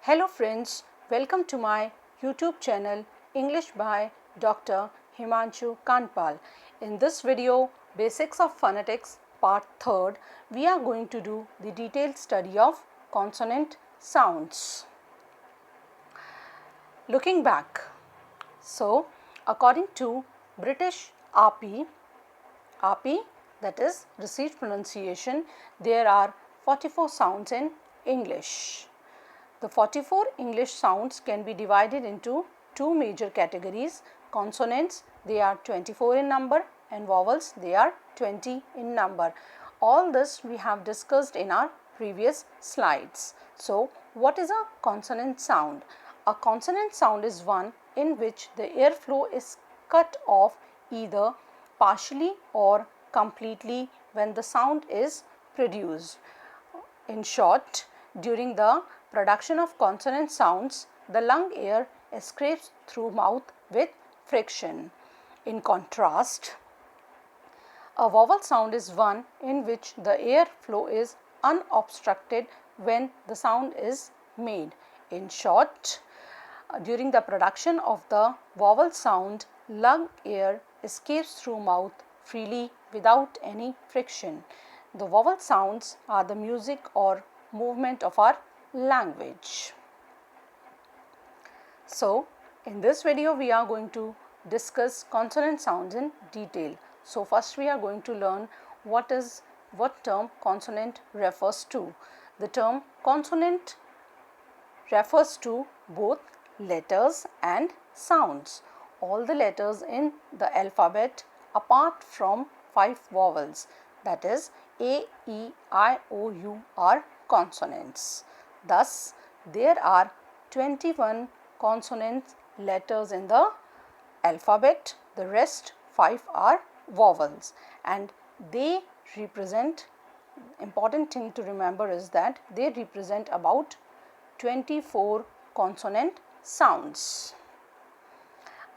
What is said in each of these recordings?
Hello friends, welcome to my YouTube channel English by Dr. Himanshu Kanpal. In this video, Basics of Phonetics Part 3rd, we are going to do the detailed study of consonant sounds. Looking back, so according to British RP, that is received pronunciation, there are 44 sounds in English. The 44 English sounds can be divided into two major categories. Consonants, they are 24 in number, and vowels, they are 20 in number. All this we have discussed in our previous slides. So, what is a consonant sound? A consonant sound is one in which the airflow is cut off either partially or completely when the sound is produced. In short, during the production of consonant sounds, the lung air escapes through mouth with friction. In contrast, a vowel sound is one in which the air flow is unobstructed when the sound is made. In short, during the production of the vowel sound, lung air escapes through mouth freely without any friction. The vowel sounds are the music or movement of our language. So, in this video we are going to discuss consonant sounds in detail. So, first we are going to learn what term consonant refers to. The term consonant refers to both letters and sounds. All the letters in the alphabet apart from 5 vowels, that is A, E, I, O, U are consonants. Thus, there are 21 consonant letters in the alphabet. The rest 5 are vowels, and they represent, important thing to remember is that they represent about 24 consonant sounds.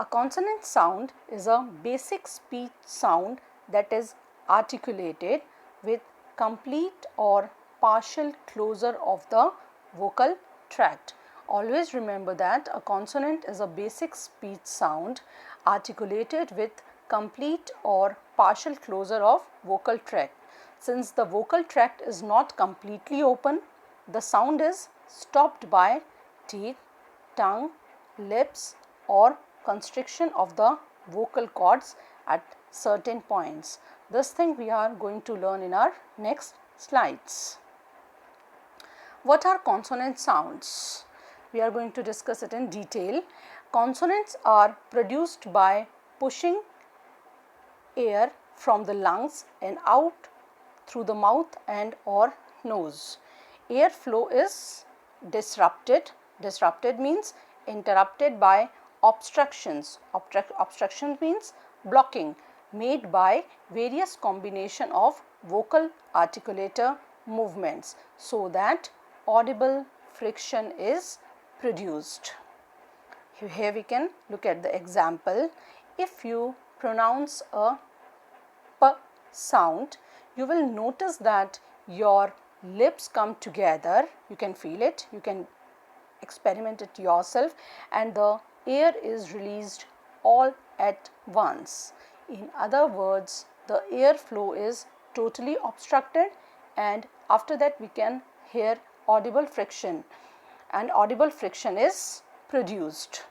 A consonant sound is a basic speech sound that is articulated with complete or partial closure of the vocal tract. Always remember that a consonant is a basic speech sound articulated with complete or partial closure of vocal tract. Since the vocal tract is not completely open, the sound is stopped by teeth, tongue, lips, or constriction of the vocal cords at certain points. This thing we are going to learn in our next slides. What are consonant sounds? We are going to discuss it in detail. Consonants are produced by pushing air from the lungs and out through the mouth and or nose. Air flow is disrupted. Disrupted means interrupted by obstructions. Obstruction means blocking made by various combination of vocal articulator movements so that audible friction is produced. Here we can look at the example. If you pronounce a P sound, you will notice that your lips come together. You can feel it, you can experiment it yourself, and the air is released all at once. In other words, the airflow is totally obstructed, and after that we can hear audible friction, and audible friction is produced.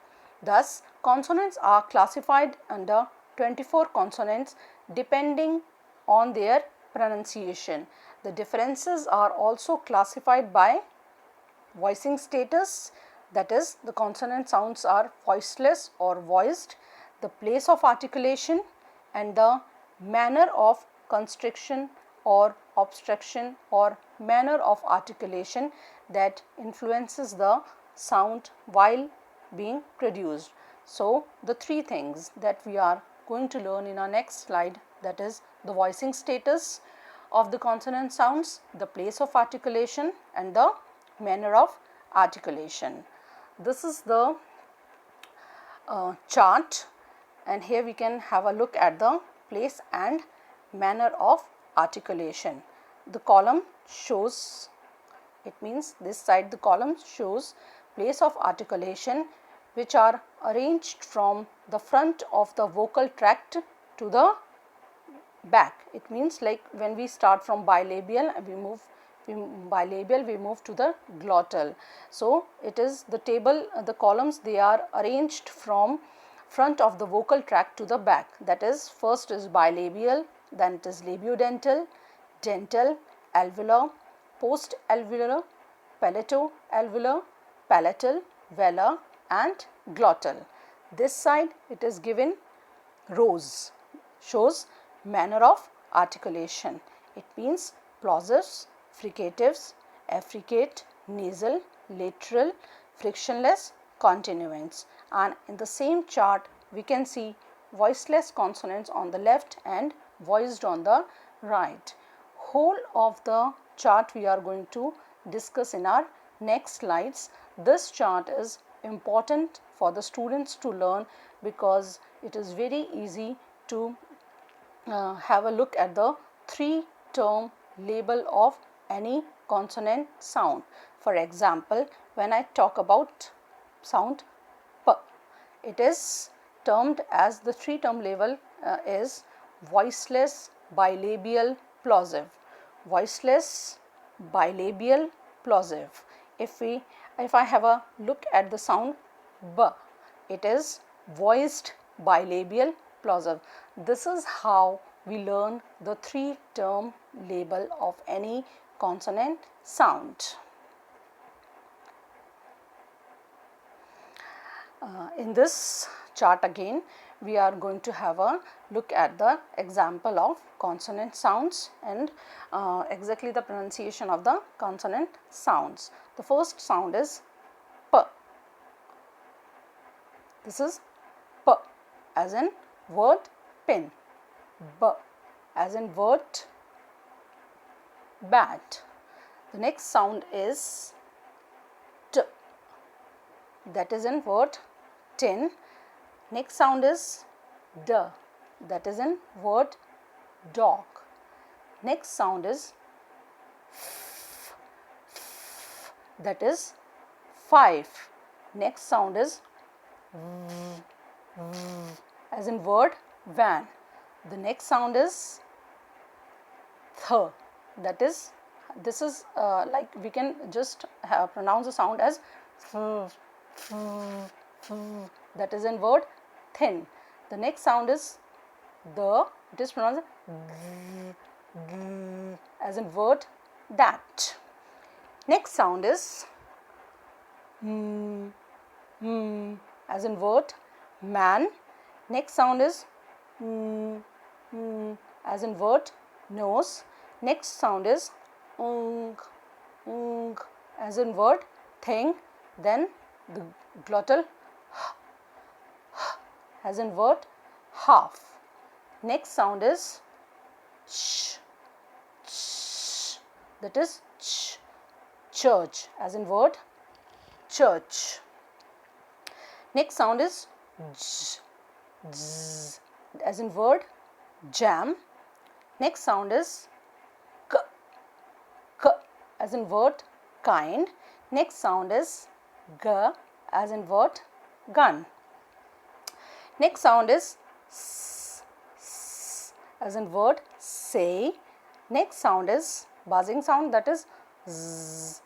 Thus, consonants are classified under 24 consonants depending on their pronunciation. The differences are also classified by voicing status, that is, the consonant sounds are voiceless or voiced, the place of articulation, and the manner of constriction or obstruction or manner of articulation that influences the sound while being produced. So, the 3 things that we are going to learn in our next slide, that is the voicing status of the consonant sounds, the place of articulation, and the manner of articulation. This is the chart, and here we can have a look at the place and manner of articulation. The column shows, it means this side the column shows place of articulation, which are arranged from the front of the vocal tract to the back. It means like when we start from bilabial, we move to the glottal. So it is the table, the columns, they are arranged from front of the vocal tract to the back. That is, first is bilabial, then it is labiodental, dental, alveolar, post-alveolar, palato-alveolar, palatal, velar and glottal. This side it is given rows, shows manner of articulation. It means plosives, fricatives, affricate, nasal, lateral, frictionless, continuants. And in the same chart we can see voiceless consonants on the left and voiced on the right. Whole of the chart we are going to discuss in our next slides. This chart is important for the students to learn because it is very easy to have a look at the 3-term label of any consonant sound. For example, when I talk about sound P, it is termed as the 3-term label is voiceless bilabial plosive. Voiceless bilabial plosive. If I have a look at the sound B, it is voiced bilabial plosive. This is how we learn the 3-term label of any consonant sound. In this chart again, we are going to have a look at the example of consonant sounds and exactly the pronunciation of the consonant sounds. The first sound is P. This is P as in word pen, B as in word bat. The next sound is T, that is in word tin. Next sound is D, that is in word dog. Next sound is F, that is 5. Next sound is as in word van. The next sound is th, that is, this is like we can just pronounce the sound as that is in word thin. The next sound is the, it is pronounced as in word that. Next sound is as in word man. Next sound is as in word nose. Next sound is as in word thing. Then the glottal as in word half. Next sound is sh, that is ch, church as in word church. Next sound is j, as in word jam. Next sound is k, as in word kind. Next sound is g, as in word gun. Next sound is s, as in word say. Next sound is buzzing sound, that is z,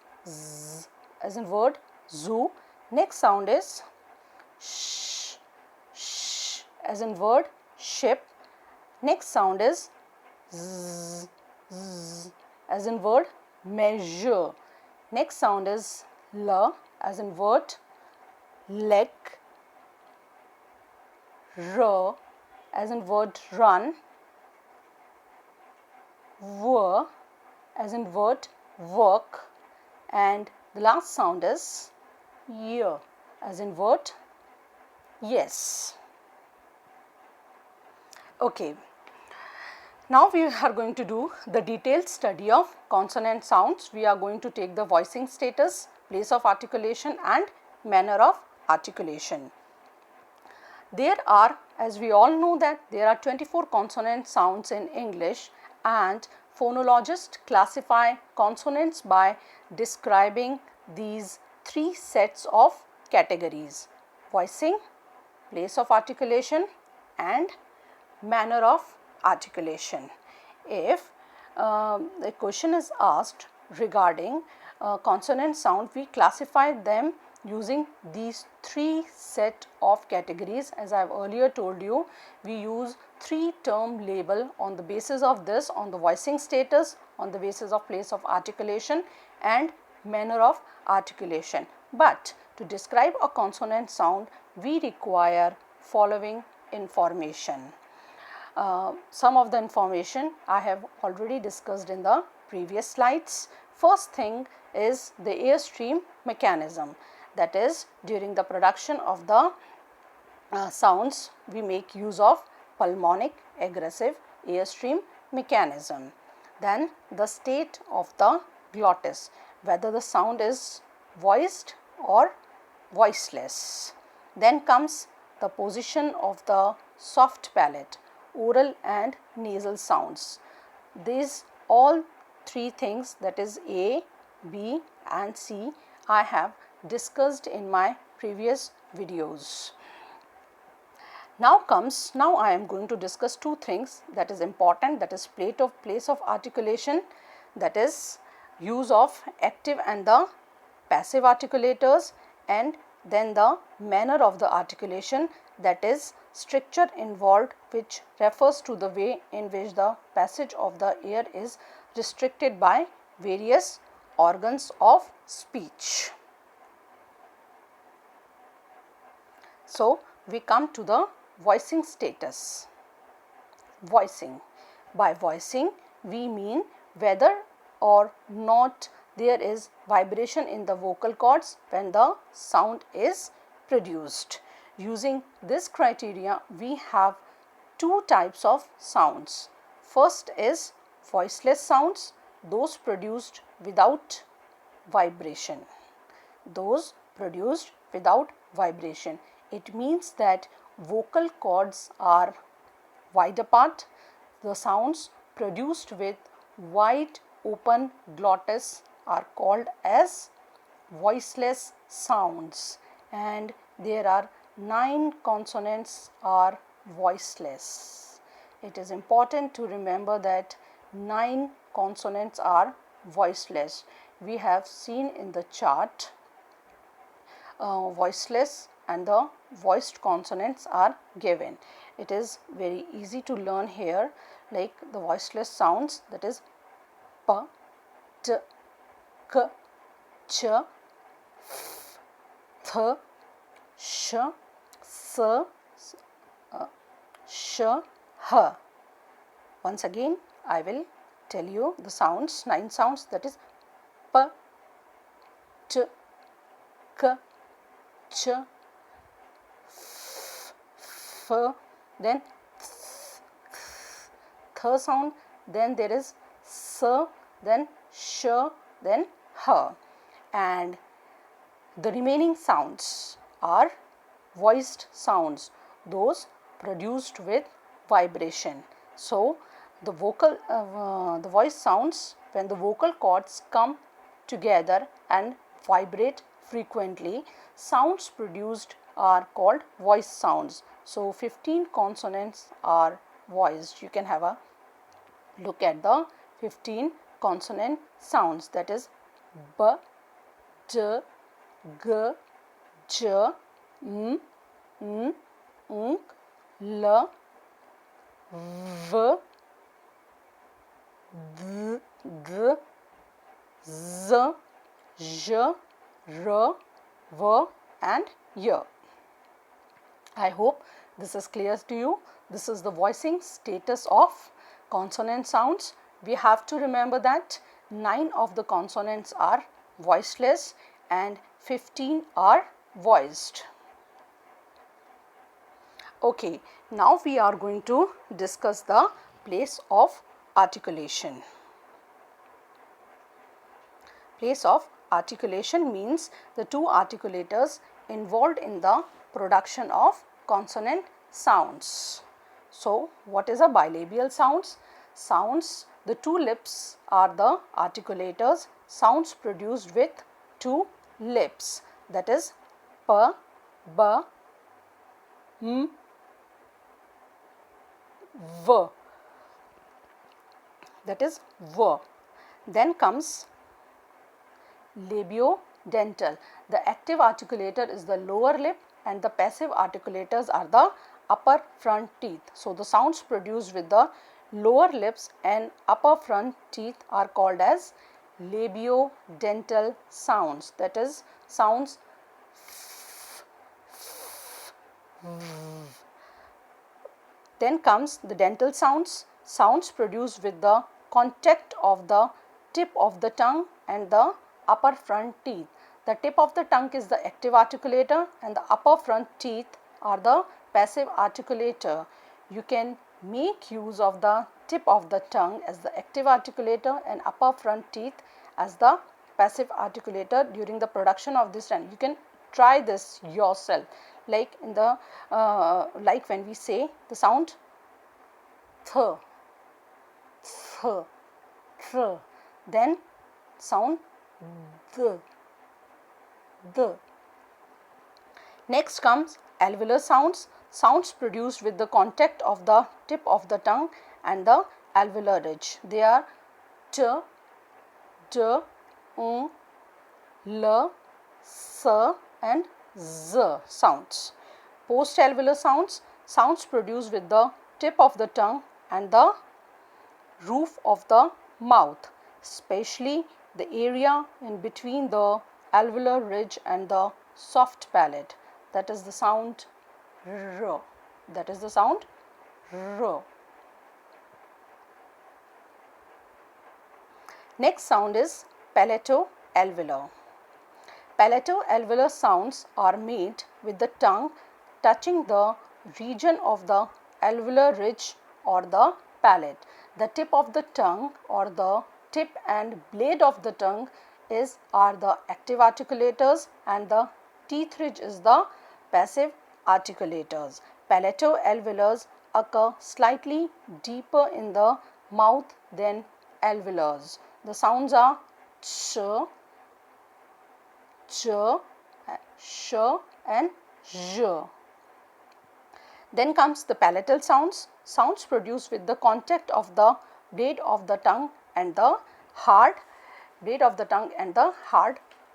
as in word zoo. Next sound is sh, as in word ship. Next sound is z, as in word measure. Next sound is l, as in word leg. R, as in word run. W, as in word work. And the last sound is y, as in word yes. Okay. Now we are going to do the detailed study of consonant sounds. We are going to take the voicing status, place of articulation and manner of articulation. There are, as we all know, that there are 24 consonant sounds in English, and phonologists classify consonants by describing these three sets of categories: voicing, place of articulation and manner of articulation. If the question is asked regarding consonant sound, we classify them using these three set of categories. As I have earlier told you, we use three term label on the basis of this, on the voicing status, on the basis of place of articulation and manner of articulation. But to describe a consonant sound, we require following information. Some of the information I have already discussed in the previous slides. First thing is the airstream mechanism, that is, during the production of the sounds we make use of pulmonic aggressive airstream mechanism. Then the state of the glottis, whether the sound is voiced or voiceless. Then comes the position of the soft palate, oral and nasal sounds. These all three things, that is A, B and C, I have discussed in my previous videos. Now I am going to discuss two things that is important, that is place of articulation, that is use of active and the passive articulators, and then the manner of the articulation, that is stricture involved, which refers to the way in which the passage of the air is restricted by various organs of speech. So, we come to the voicing status. Voicing. By voicing, we mean whether or not there is vibration in the vocal cords when the sound is produced. Using this criteria, we have two types of sounds. First is voiceless sounds, those produced without vibration. Those produced without vibration. It means that vocal cords are wide apart. The sounds produced with wide open glottis are called as voiceless sounds, and there are 9 consonants are voiceless. It is important to remember that 9 consonants are voiceless. We have seen in the chart voiceless and the voiced consonants are given. It is very easy to learn here, like the voiceless sounds, that is p, t, k, ch, f, th, sh, s, sh, h. Once again, I will tell you the sounds, 9 sounds, that is p, t, k, ch, f, then th sound, then there is s, then sh, then h, and the remaining sounds are voiced sounds, those produced with vibration. So, the voice sounds, when the vocal cords come together and vibrate frequently, sounds produced are called voice sounds. So, 15 consonants are voiced. You can have a look at the 15 consonant sounds, that is b, d, g, j, m, n, l, v, d, g, z, j, r, v and y. I hope this is clear to you. This is the voicing status of consonant sounds. We have to remember that 9 of the consonants are voiceless and 15 are voiced. Okay, now we are going to discuss the place of articulation. Place of articulation means the two articulators involved in the production of consonant sounds. So, what is a bilabial sounds? Sounds, the two lips are the articulators, sounds produced with two lips, that is p, b, m, v, that is v. Then comes labiodental. The active articulator is the lower lip and the passive articulators are the upper front teeth. So, the sounds produced with the lower lips and upper front teeth are called as labiodental sounds, that is sounds Then comes the dental sounds, sounds produced with the contact of the tip of the tongue and the upper front teeth. The tip of the tongue is the active articulator and the upper front teeth are the passive articulator. You can make use of the tip of the tongue as the active articulator and upper front teeth as the passive articulator during the production of this sound. You can try this yourself, like in the like when we say the sound th, th, th, then sound th, th. Next comes alveolar sounds, sounds produced with the contact of the tip of the tongue and the alveolar ridge. They are t, d, l, s and z sounds. Post-alveolar sounds, sounds produced with the tip of the tongue and the roof of the mouth, especially the area in between the alveolar ridge and the soft palate. That is the sound r. That is the sound r. Next sound is palato-alveolar. Palato-alveolar sounds are made with the tongue touching the region of the alveolar ridge or the palate. The tip of the tongue or the tip and blade of the tongue are the active articulators and the teeth ridge is the passive articulators. Palato-alveolars occur slightly deeper in the mouth than alveolars. The sounds are ch, ch, sh and zh. Then comes the palatal sounds, sounds produced with the contact of the blade of the tongue and the hard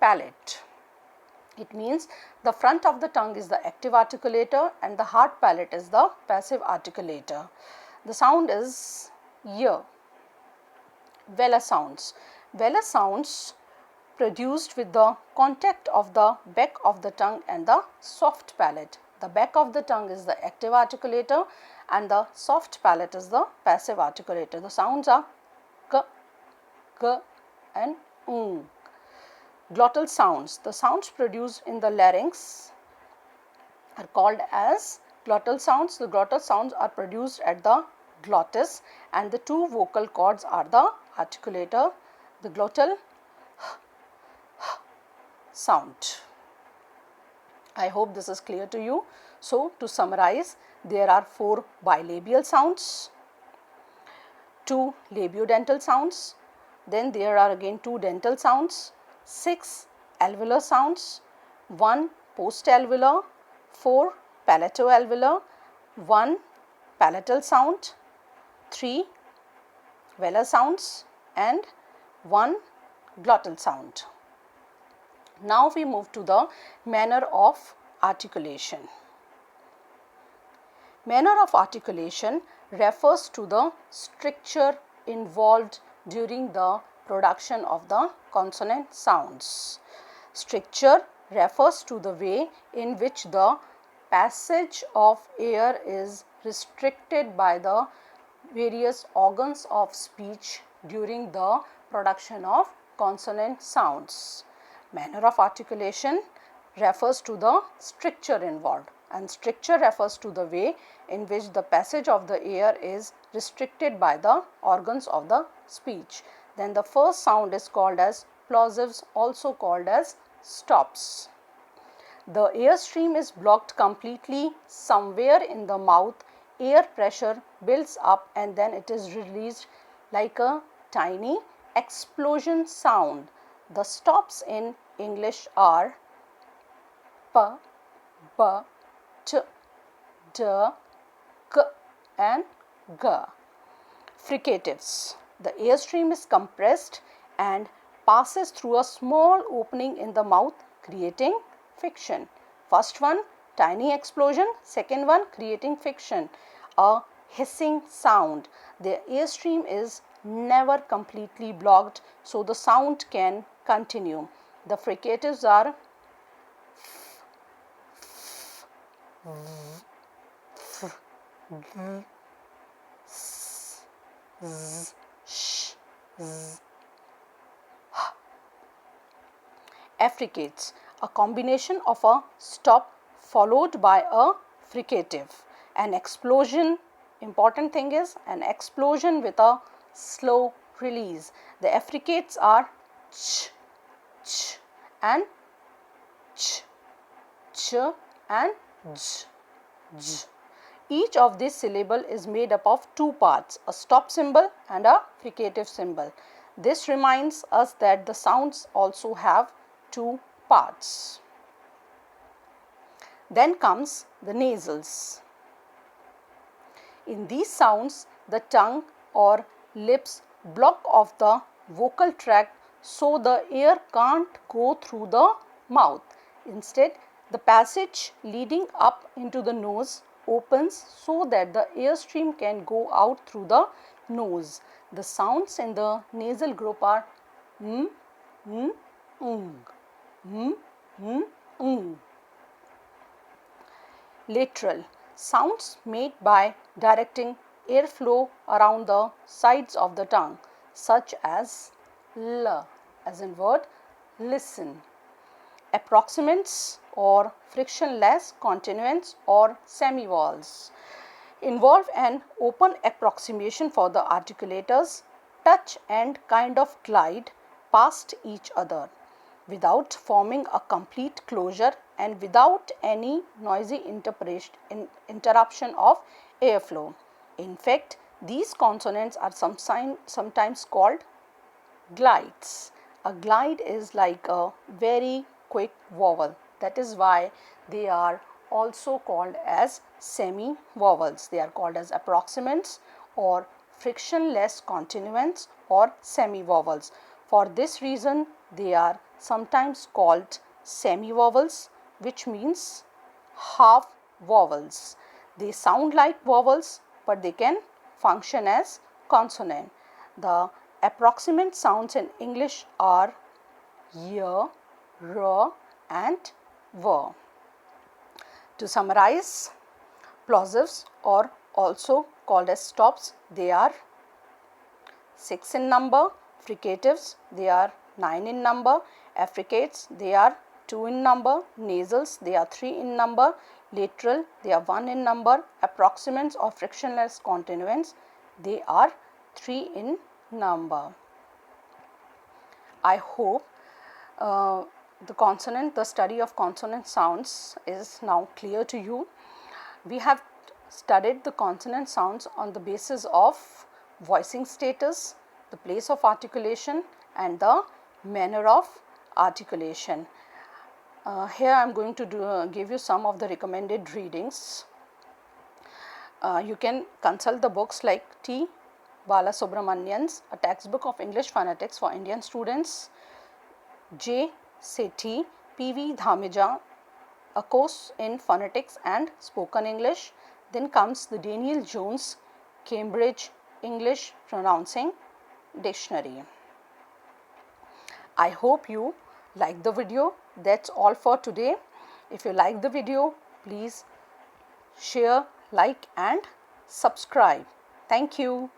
palate. It means the front of the tongue is the active articulator and the hard palate is the passive articulator. The sound is y. Velar sounds. Velar sounds produced with the contact of the back of the tongue and the soft palate. The back of the tongue is the active articulator and the soft palate is the passive articulator. The sounds are k, g and ng. Glottal sounds. The sounds produced in the larynx are called as glottal sounds. The glottal sounds are produced at the glottis and the two vocal cords are the articulator, the glottal sound. I hope this is clear to you. So, to summarize, there are 4 bilabial sounds, 2 labiodental sounds, then there are again 2 dental sounds, 6 alveolar sounds, 1 post-alveolar, 4 palato-alveolar, 1 palatal sound, 3 velar sounds and 1 glottal sound. Now we move to the manner of articulation. Manner of articulation refers to the stricture involved during the production of the consonant sounds. Stricture refers to the way in which the passage of air is restricted by the various organs of speech during the production of consonant sounds. Manner of articulation refers to the stricture involved and stricture refers to the way in which the passage of the air is restricted by the organs of the speech. Then the first sound is called as plosives, also called as stops. The air stream is blocked completely somewhere in the mouth, air pressure builds up and then it is released like a tiny explosion sound. The stops in English are P, B, T, D, K and G. Fricatives. The airstream is compressed and passes through a small opening in the mouth, creating friction. First one, tiny explosion. Second one, creating friction. A hissing sound. The airstream is never completely blocked, so the sound can continue. The fricatives are affricates, a combination of a stop followed by a fricative. An explosion, important thing is an explosion with a slow release. The affricates are ch, ch and ch, ch and j, j. Each of these syllable is made up of two parts, a stop symbol and a fricative symbol. This reminds us that the sounds also have two parts. Then comes the nasals. In these sounds, the tongue or lips block off the vocal tract so the air can't go through the mouth. Instead, the passage leading up into the nose opens so that the airstream can go out through the nose. The sounds in the nasal group are m, n, ng, m, n, ng. Lateral. Sounds made by directing airflow around the sides of the tongue, such as l, as in word listen. Approximants or frictionless continuants or semivowels involve an open approximation for the articulators, touch and kind of glide past each other without forming a complete closure and without any noisy interruption of airflow. In fact, these consonants are sometimes called glides. A glide is like a very quick vowel. That is why they are also called as semi-vowels. They are called as approximants or frictionless continuants or semi-vowels. For this reason, they are sometimes called semi-vowels, which means half vowels. They sound like vowels, but they can function as consonant. The approximant sounds in English are y, r and v. To summarize, plosives or also called as stops, they are 6 in number. Fricatives, they are 9 in number. Affricates, they are 2 in number. Nasals, they are 3 in number. Lateral, they are 1 in number. Approximants or frictionless continuants, they are 3 in number. I hope the study of consonant sounds is now clear to you. We have studied the consonant sounds on the basis of voicing status, the place of articulation and the manner of articulation. Here I am going to give you some of the recommended readings. You can consult the books like T. Balasubramanian's A Textbook of English Phonetics for Indian Students, J. Sethi, P.V. Dhameja, A Course in Phonetics and Spoken English. Then comes the Daniel Jones Cambridge English Pronouncing Dictionary. I hope you like the video. That's all for today. If you like the video, please share, like and subscribe. Thank you.